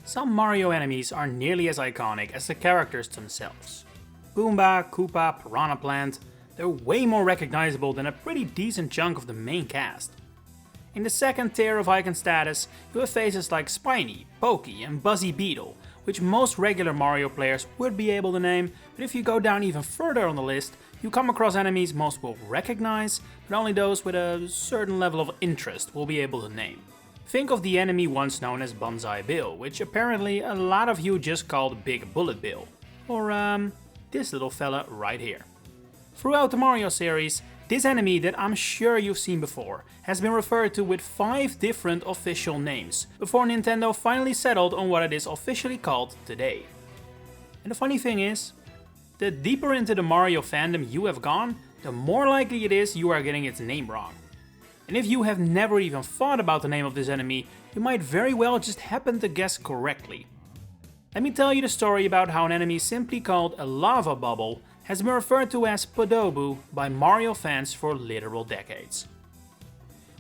Some Mario enemies are nearly as iconic as the characters themselves. Goomba, Koopa, Piranha Plant, they're way more recognizable than a pretty decent chunk of the main cast. In the second tier of icon status, you have faces like Spiny, Pokey and Buzzy Beetle, which most regular Mario players would be able to name, but if you go down even further on the list, you come across enemies most will recognize, but only those with a certain level of interest will be able to name. Think of the enemy once known as Banzai Bill, which apparently a lot of you just called Big Bullet Bill. Or this little fella right here. Throughout the Mario series, this enemy that I'm sure you've seen before has been referred to with 5 different official names, before Nintendo finally settled on what it is officially called today. And the funny thing is, the deeper into the Mario fandom you have gone, the more likely it is you are getting its name wrong. And if you have never even thought about the name of this enemy, you might very well just happen to guess correctly. Let me tell you the story about how an enemy simply called a lava bubble has been referred to as Podoboo by Mario fans for literal decades.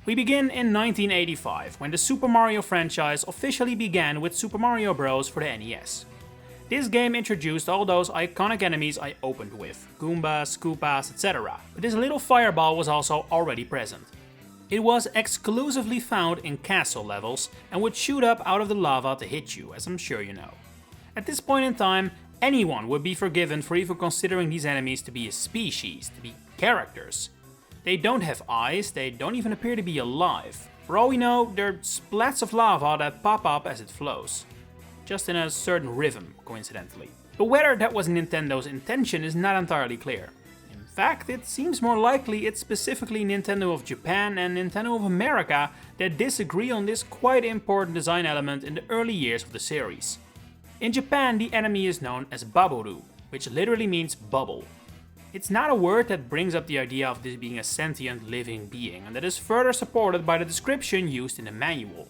We begin in 1985, when the Super Mario franchise officially began with Super Mario Bros. For the NES. This game introduced all those iconic enemies I opened with, Goombas, Koopas, etc. But this little fireball was also already present. It was exclusively found in castle levels and would shoot up out of the lava to hit you, as I'm sure you know. At this point in time, anyone would be forgiven for even considering these enemies to be a species, to be characters. They don't have eyes, they don't even appear to be alive. For all we know, they're splats of lava that pop up as it flows. Just in a certain rhythm, coincidentally. But whether that was Nintendo's intention is not entirely clear. In fact, it seems more likely it's specifically Nintendo of Japan and Nintendo of America that disagree on this quite important design element in the early years of the series. In Japan, the enemy is known as Baburu, which literally means bubble. It's not a word that brings up the idea of this being a sentient living being, and that is further supported by the description used in the manual.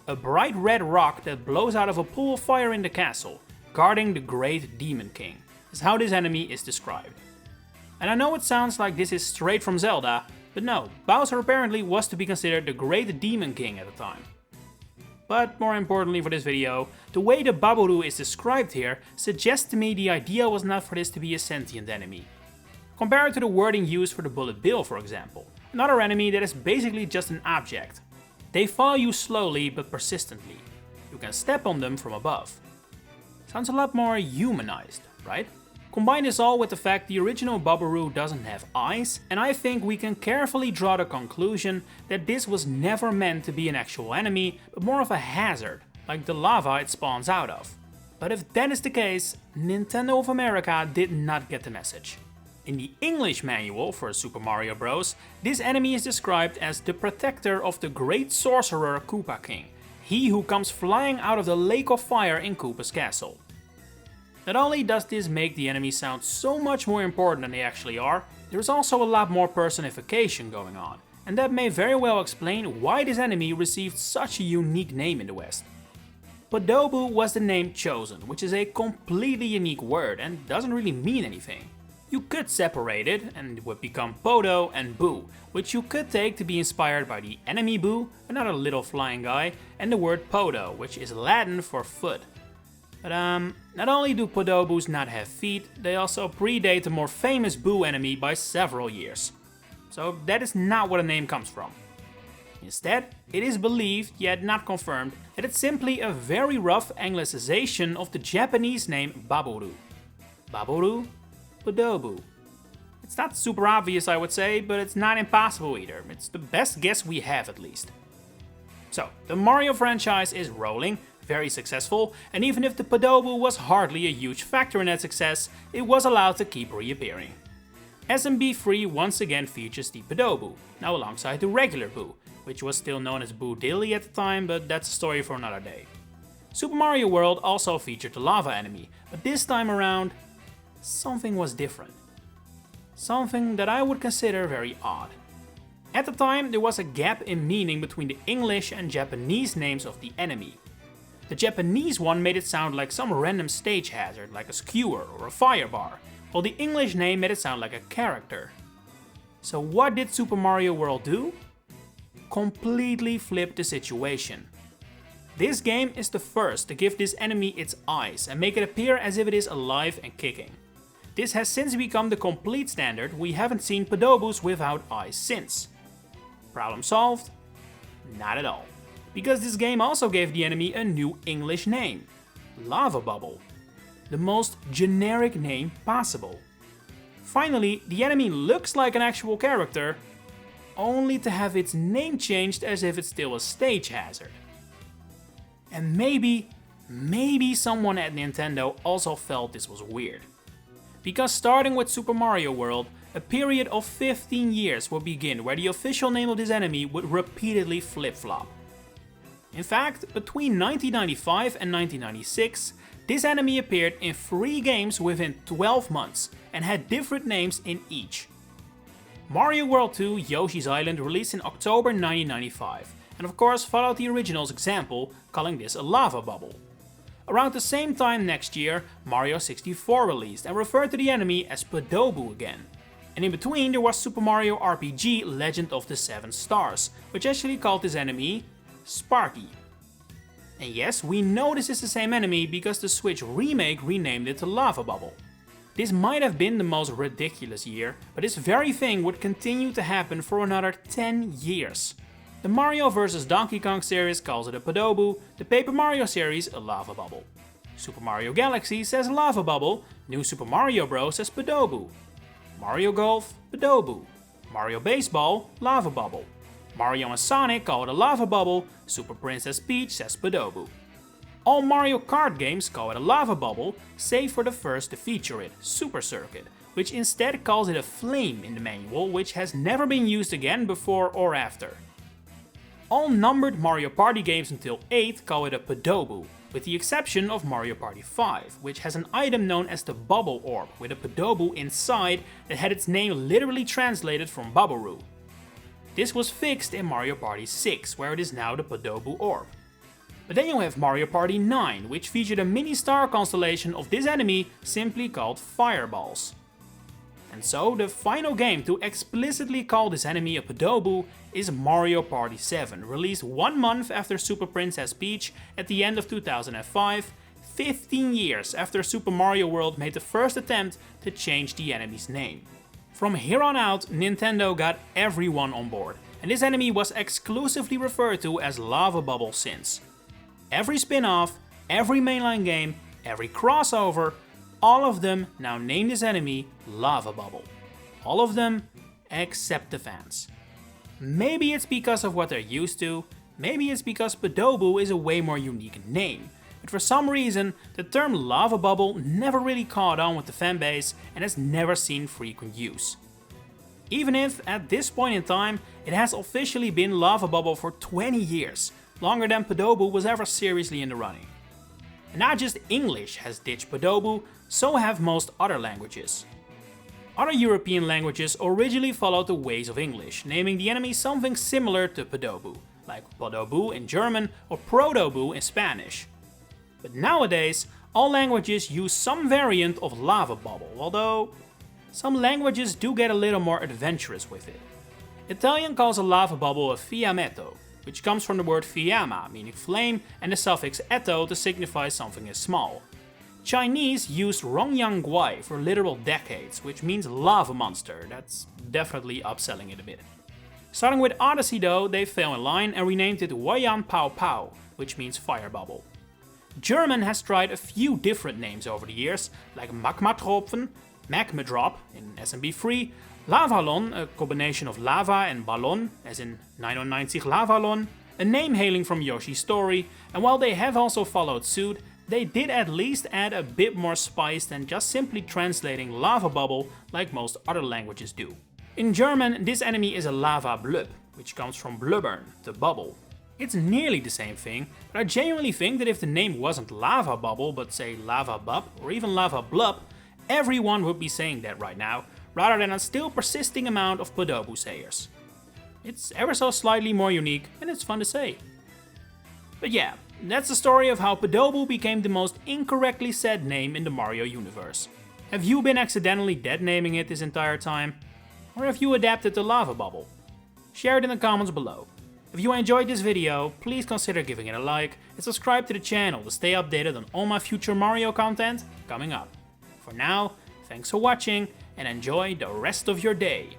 A bright red rock that blows out of a pool of fire in the castle, guarding the Great Demon King, is how this enemy is described. And I know it sounds like this is straight from Zelda, but no, Bowser apparently was to be considered the Great Demon King at the time. But more importantly for this video, the way the Baburu is described here suggests to me the idea was not for this to be a sentient enemy. Compare it to the wording used for the Bullet Bill, for example, another enemy that is basically just an object. They follow you slowly but persistently. You can step on them from above. Sounds a lot more humanized, right? Combine this all with the fact the original Baburu doesn't have eyes, and I think we can carefully draw the conclusion that this was never meant to be an actual enemy, but more of a hazard, like the lava it spawns out of. But if that is the case, Nintendo of America did not get the message. In the English manual for Super Mario Bros., this enemy is described as the protector of the great sorcerer Koopa King, he who comes flying out of the lake of fire in Koopa's castle. Not only does this make the enemies sound so much more important than they actually are, there is also a lot more personification going on, and that may very well explain why this enemy received such a unique name in the West. Podoboo was the name chosen, which is a completely unique word and doesn't really mean anything. You could separate it and it would become Podo and Boo, which you could take to be inspired by the enemy Boo, another little flying guy, and the word Podo, which is Latin for foot. But not only do Podoboos not have feet, they also predate the more famous Boo enemy by several years. So that is not where the name comes from. Instead, it is believed, yet not confirmed, that it's simply a very rough anglicization of the Japanese name Baburu. Baburu? Podoboo. It's not super obvious, I would say, but it's not impossible either. It's the best guess we have at least. So, the Mario franchise is rolling, very successful, and even if the Podoboo was hardly a huge factor in that success, it was allowed to keep reappearing. SMB3 once again features the Podoboo, now alongside the regular Boo, which was still known as Boo Dilly at the time, but that's a story for another day. Super Mario World also featured the lava enemy, but this time around, something was different. Something that I would consider very odd. At the time, there was a gap in meaning between the English and Japanese names of the enemy. The Japanese one made it sound like some random stage hazard, like a skewer or a firebar, while the English name made it sound like a character. So what did Super Mario World do? Completely flip the situation. This game is the first to give this enemy its eyes and make it appear as if it is alive and kicking. This has since become the complete standard. We haven't seen Podoboos without eyes since. Problem solved? Not at all. Because this game also gave the enemy a new English name. Lava Bubble. The most generic name possible. Finally, the enemy looks like an actual character, only to have its name changed as if it's still a stage hazard. And maybe someone at Nintendo also felt this was weird. Because starting with Super Mario World, a period of 15 years would begin where the official name of this enemy would repeatedly flip-flop. In fact, between 1995 and 1996, this enemy appeared in 3 games within 12 months and had different names in each. Mario World 2 Yoshi's Island released in October 1995, and of course followed the original's example, calling this a lava bubble. Around the same time next year, Mario 64 released and referred to the enemy as Podoboo again. And in between there was Super Mario RPG Legend of the Seven Stars, which actually called this enemy Sparky. And yes, we know this is the same enemy because the Switch remake renamed it to Lava Bubble. This might have been the most ridiculous year, but this very thing would continue to happen for another 10 years. The Mario vs Donkey Kong series calls it a Podoboo, the Paper Mario series a Lava Bubble. Super Mario Galaxy says Lava Bubble, New Super Mario Bros. Says Podoboo. Mario Golf, Podoboo. Mario Baseball, Lava Bubble. Mario and Sonic call it a Lava Bubble, Super Princess Peach says Podoboo. All Mario Kart games call it a Lava Bubble, save for the first to feature it, Super Circuit, which instead calls it a flame in the manual, which has never been used again before or after. All numbered Mario Party games until 8 call it a Podoboo, with the exception of Mario Party 5, which has an item known as the Bubble Orb, with a Podoboo inside that had its name literally translated from Bubberoo. This was fixed in Mario Party 6, where it is now the Podoboo Orb. But then you have Mario Party 9, which featured a mini star constellation of this enemy simply called Fireballs. And so the final game to explicitly call this enemy a Podoboo is Mario Party 7, released 1 month after Super Princess Peach at the end of 2005, 15 years after Super Mario World made the first attempt to change the enemy's name. From here on out, Nintendo got everyone on board, and this enemy was exclusively referred to as Lava Bubble since. Every spin-off, every mainline game, every crossover, all of them now name this enemy Lava Bubble. All of them except the fans. Maybe it's because of what they're used to, maybe it's because Podoboo is a way more unique name, but for some reason the term Lava Bubble never really caught on with the fanbase and has never seen frequent use. Even if, at this point in time, it has officially been Lava Bubble for 20 years, longer than Podoboo was ever seriously in the running. And not just English has ditched Podoboo, so have most other languages. Other European languages originally followed the ways of English, naming the enemy something similar to Podoboo, like Podoboo in German or Podoboo in Spanish. But nowadays, all languages use some variant of Lava Bubble, although some languages do get a little more adventurous with it. Italian calls a Lava Bubble a fiametto, which comes from the word fiamma, meaning flame, and the suffix etto to signify something is small. Chinese used Rongyang Guai for literal decades, which means lava monster. That's definitely upselling it a bit. Starting with Odyssey though, they fell in line and renamed it Huayan Pao Pao, which means fire bubble. German has tried a few different names over the years, like Magmatropfen, Magma Drop in SMB3, Lavalon, a combination of lava and ballon, as in 99 Lavalon, a name hailing from Yoshi's story, and while they have also followed suit, they did at least add a bit more spice than just simply translating lava bubble like most other languages do. In German, this enemy is a lava blub, which comes from blubbern, the bubble. It's nearly the same thing, but I genuinely think that if the name wasn't lava bubble but say lava bub or even lava blub, everyone would be saying that right now, rather than a still persisting amount of Podoboo sayers. It's ever so slightly more unique and it's fun to say. But yeah, that's the story of how Podoboo became the most incorrectly said name in the Mario universe. Have you been accidentally dead naming it this entire time? Or have you adapted to Lava Bubble? Share it in the comments below. If you enjoyed this video, please consider giving it a like and subscribe to the channel to stay updated on all my future Mario content coming up. For now, thanks for watching and enjoy the rest of your day.